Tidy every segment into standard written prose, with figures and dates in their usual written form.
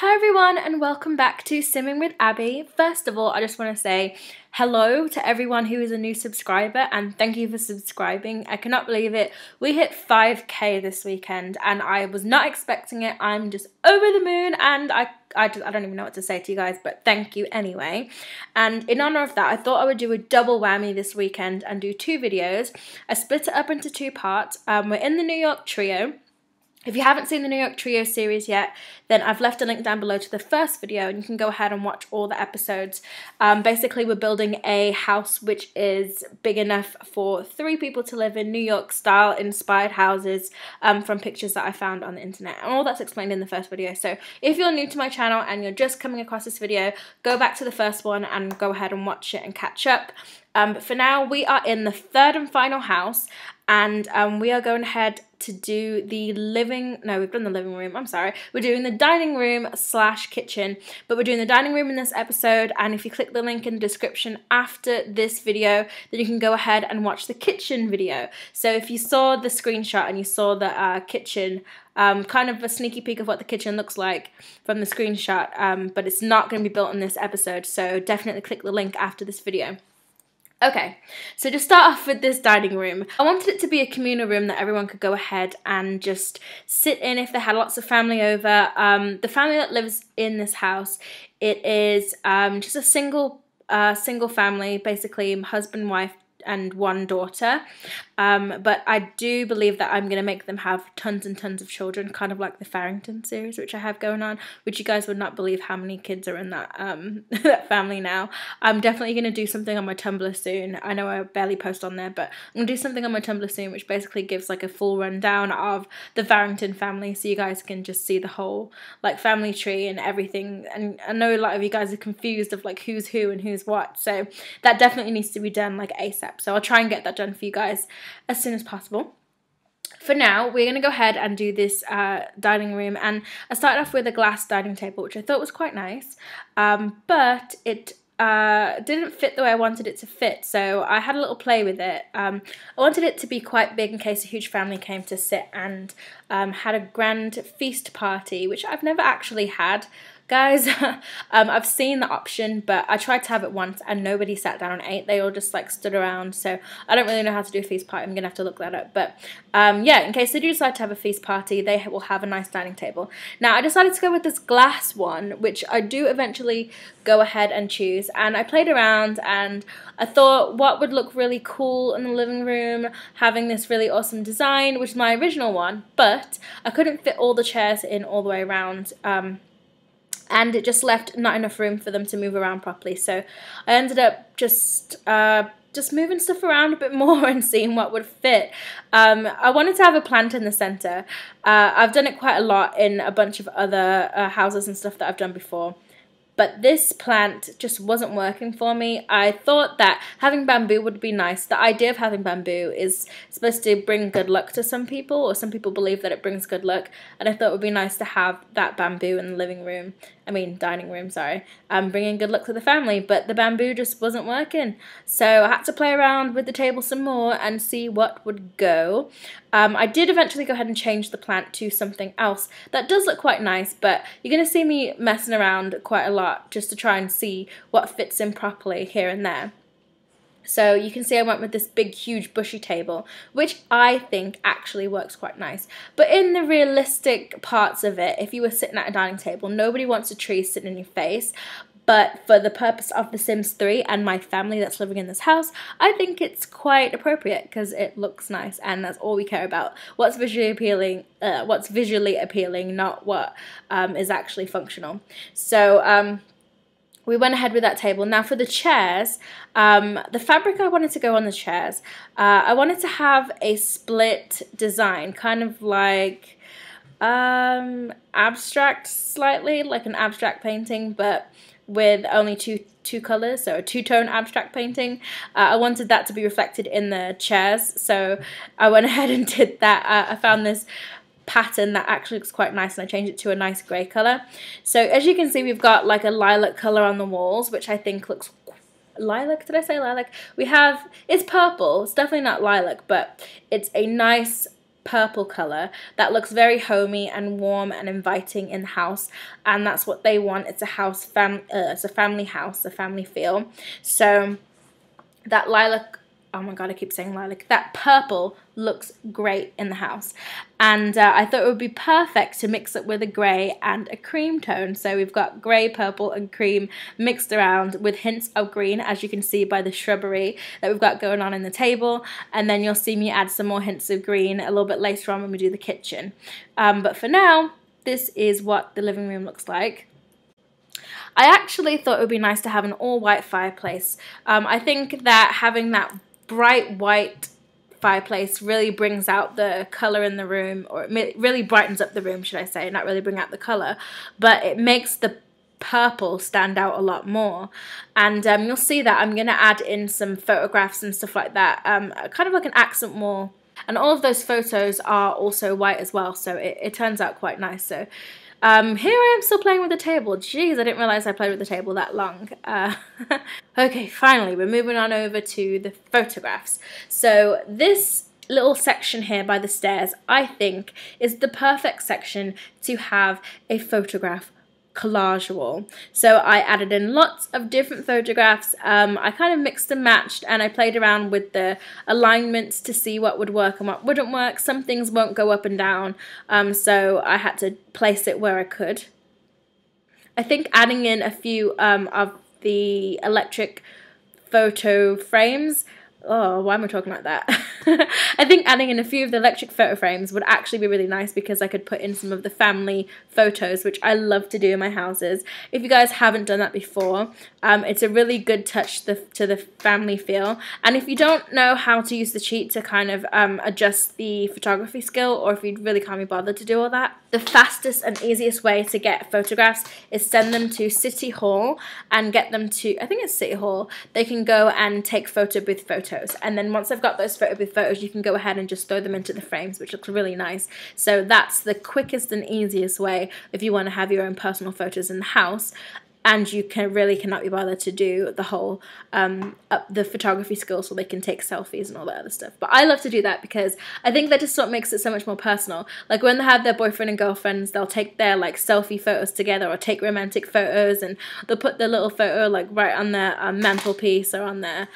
Hi everyone and welcome back to Simming with Abby. First of all, I just want to say hello to everyone who is a new subscriber and thank you for subscribing. I cannot believe it. We hit 5k this weekend and I was not expecting it. I'm just over the moon and I don't even know what to say to you guys, but thank you anyway. And in honor of that, I thought I would do a double whammy this weekend and do two videos. I split it up into two parts. We're in the New York trio. If you haven't seen the New York Trio series yet, then I've left a link down below to the first video and you can go ahead and watch all the episodes. Basically, we're building a house which is big enough for 3 people to live in, New York style inspired houses from pictures that I found on the internet. And all that's explained in the first video. So if you're new to my channel and you're just coming across this video, go back to the first one and go ahead and watch it and catch up. But for now, we are in the third and final house and we are going ahead to do the we've done the living room, I'm sorry. We're doing the dining room slash kitchen, but we're doing the dining room in this episode, and if you click the link in the description after this video, then you can go ahead and watch the kitchen video. So if you saw the screenshot and you saw the kitchen, kind of a sneaky peek of what the kitchen looks like from the screenshot, but it's not going to be built in this episode, so definitely click the link after this video. Okay, so to start off with this dining room, I wanted it to be a communal room that everyone could go ahead and just sit in if they had lots of family over. The family that lives in this house, it is just a single family, basically husband, wife, and 1 daughter. But I do believe that I'm going to make them have tons and tons of children, kind of like the Farringtons series, which I have going on, which you guys would not believe how many kids are in that, that family now. I'm definitely going to do something on my Tumblr soon. I know I barely post on there, but I'm going to do something on my Tumblr soon, which basically gives like a full rundown of the Farrington family, so you guys can just see the whole like family tree and everything. And I know a lot of you guys are confused of like who's who and who's what, so that definitely needs to be done like ASAP. So I'll try and get that done for you guys as soon as possible. For now, we're going to go ahead and do this dining room, and I started off with a glass dining table, which I thought was quite nice, but it didn't fit the way I wanted it to fit, so I had a little play with it. I wanted it to be quite big in case a huge family came to sit and had a grand feast party, which I've never actually had. Guys, I've seen the option, but I tried to have it once and nobody sat down and ate. They all just like stood around, so I don't really know how to do a feast party. I'm gonna have to look that up, but yeah, in case they do decide to have a feast party, they will have a nice dining table. Now, I decided to go with this glass one, which I do eventually go ahead and choose, and I played around and I thought what would look really cool in the living room, having this really awesome design, which is my original one, but I couldn't fit all the chairs in all the way around, and it just left not enough room for them to move around properly. So I ended up just moving stuff around a bit more and seeing what would fit. I wanted to have a plant in the center. I've done it quite a lot in a bunch of other houses and stuff that I've done before. But this plant just wasn't working for me. I thought that having bamboo would be nice. The idea of having bamboo is supposed to bring good luck to some people, or some people believe that it brings good luck. And I thought it would be nice to have that bamboo in the dining room, sorry, bringing good luck to the family. But the bamboo just wasn't working. So I had to play around with the table some more and see what would go. I did eventually go ahead and change the plant to something else that does look quite nice, but you're going to see me messing around quite a lot just to try and see what fits in properly here and there. So you can see I went with this big, huge, bushy table, which I think actually works quite nice. But in the realistic parts of it, if you were sitting at a dining table, nobody wants a tree sitting in your face. But for the purpose of The Sims 3 and my family that's living in this house, I think it's quite appropriate because it looks nice, and that's all we care about. What's visually appealing, not what is actually functional. So we went ahead with that table. Now for the chairs, the fabric I wanted to go on the chairs, I wanted to have a split design, kind of like abstract slightly, like an abstract painting, but with only two colors, so a two-tone abstract painting. I wanted that to be reflected in the chairs, so I went ahead and did that. I found this pattern that actually looks quite nice, and I changed it to a nice grey colour. So as you can see, we've got like a lilac colour on the walls, which I think looks lilac. Did I say lilac? It's purple. It's definitely not lilac, but it's a nice purple color that looks very homey and warm and inviting in the house, and that's what they want. It's a it's a family house, a family feel. So that lilac, oh my god, I keep saying lilac, that purple looks great in the house, and I thought it would be perfect to mix it with a grey and a cream tone. So we've got grey, purple and cream mixed around with hints of green, as you can see by the shrubbery that we've got going on in the table, and then you'll see me add some more hints of green a little bit later on when we do the kitchen. But for now, this is what the living room looks like. I actually thought it would be nice to have an all-white fireplace. I think that having that bright white fireplace really brings out the colour in the room, or it really brightens up the room, should I say, not really bring out the colour, but it makes the purple stand out a lot more. And you'll see that I'm going to add in some photographs and stuff like that, kind of like an accent wall. And all of those photos are also white as well, so it turns out quite nice. So here I am still playing with the table. Jeez, I didn't realise I played with the table that long. Okay, finally, we're moving on over to the photographs. So this little section here by the stairs, I think, is the perfect section to have a photograph collage wall. So I added in lots of different photographs. I kind of mixed and matched, and I played around with the alignments to see what would work and what wouldn't work. Some things won't go up and down, so I had to place it where I could. I think adding in a few of the electric photo frames, oh, why am I talking like that? I think adding in a few of the electric photo frames would actually be really nice, because I could put in some of the family photos, which I love to do in my houses. If you guys haven't done that before, it's a really good touch to the family feel. And if you don't know how to use the cheat to kind of adjust the photography skill, or if you really can't be bothered to do all that, the fastest and easiest way to get photographs is send them to City Hall and get them to, I think it's City Hall, they can go and take photo booth photos. And then once I've got those photo booth photos, you can go ahead and just throw them into the frames, which looks really nice. So that's the quickest and easiest way if you want to have your own personal photos in the house, and you cannot be bothered to do the whole up the photography skills so they can take selfies and all that other stuff. But I love to do that because I think that just sort of makes it so much more personal. Like when they have their boyfriend and girlfriends, they'll take their like selfie photos together, or take romantic photos, and they'll put their little photo like right on their mantelpiece or on their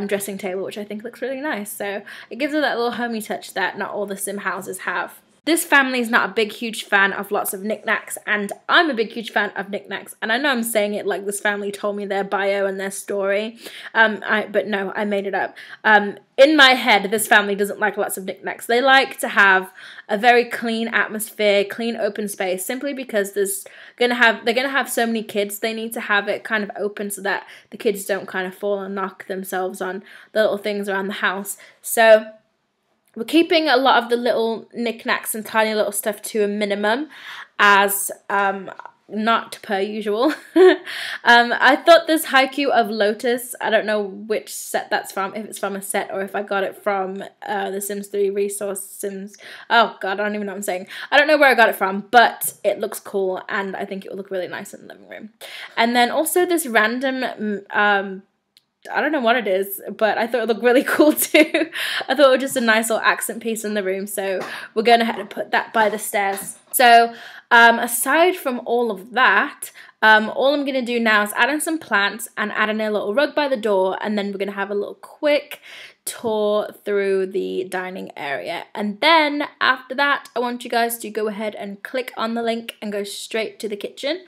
dressing table, which I think looks really nice. So it gives it that little homey touch that not all the sim houses have. This family is not a big, huge fan of lots of knickknacks, and I'm a big, huge fan of knickknacks. And I know I'm saying it like this family told me their bio and their story, but no, I made it up. In my head, this family doesn't like lots of knickknacks. They like to have a very clean atmosphere, clean open space, simply because they're gonna have so many kids. They need to have it kind of open so that the kids don't kind of fall and knock themselves on the little things around the house. So we're keeping a lot of the little knickknacks and tiny little stuff to a minimum, as not per usual. I thought this haiku of Lotus, I don't know which set that's from, if it's from a set or if I got it from the Sims 3 resource Sims. Oh god, I don't even know what I'm saying. I don't know where I got it from, but it looks cool and I think it will look really nice in the living room. And then also this random I don't know what it is, but I thought it looked really cool too. I thought it was just a nice little accent piece in the room, so we're going ahead and put that by the stairs. So aside from all of that, all I'm going to do now is add in some plants and add in a little rug by the door, and then we're going to have a little quick tour through the dining area. And then after that, I want you guys to go ahead and click on the link and go straight to the kitchen.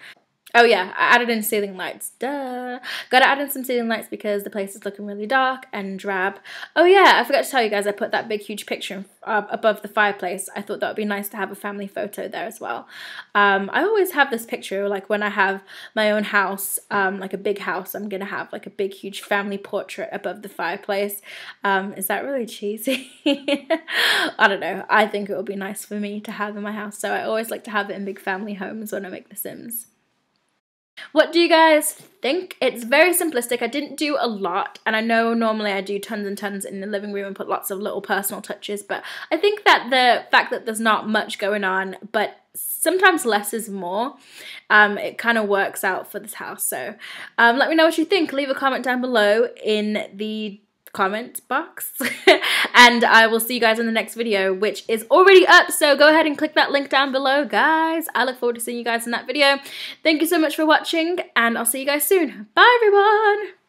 Oh yeah, I added in ceiling lights, duh. Gotta add in some ceiling lights because the place is looking really dark and drab. Oh yeah, I forgot to tell you guys, I put that big huge picture above the fireplace. I thought that would be nice to have a family photo there as well. I always have this picture, like when I have my own house, like a big house, I'm gonna have like a big huge family portrait above the fireplace. Is that really cheesy? I don't know, I think it would be nice for me to have in my house, so I always like to have it in big family homes when I make The Sims. What do you guys think? It's very simplistic. I didn't do a lot, and I know normally I do tons and tons in the living room and put lots of little personal touches, but I think that the fact that there's not much going on, but sometimes less is more, it kind of works out for this house. So let me know what you think. Leave a comment down below in the comment box. And I will see you guys in the next video, which is already up, so go ahead and click that link down below, guys. I look forward to seeing you guys in that video. Thank you so much for watching, and I'll see you guys soon. Bye, everyone!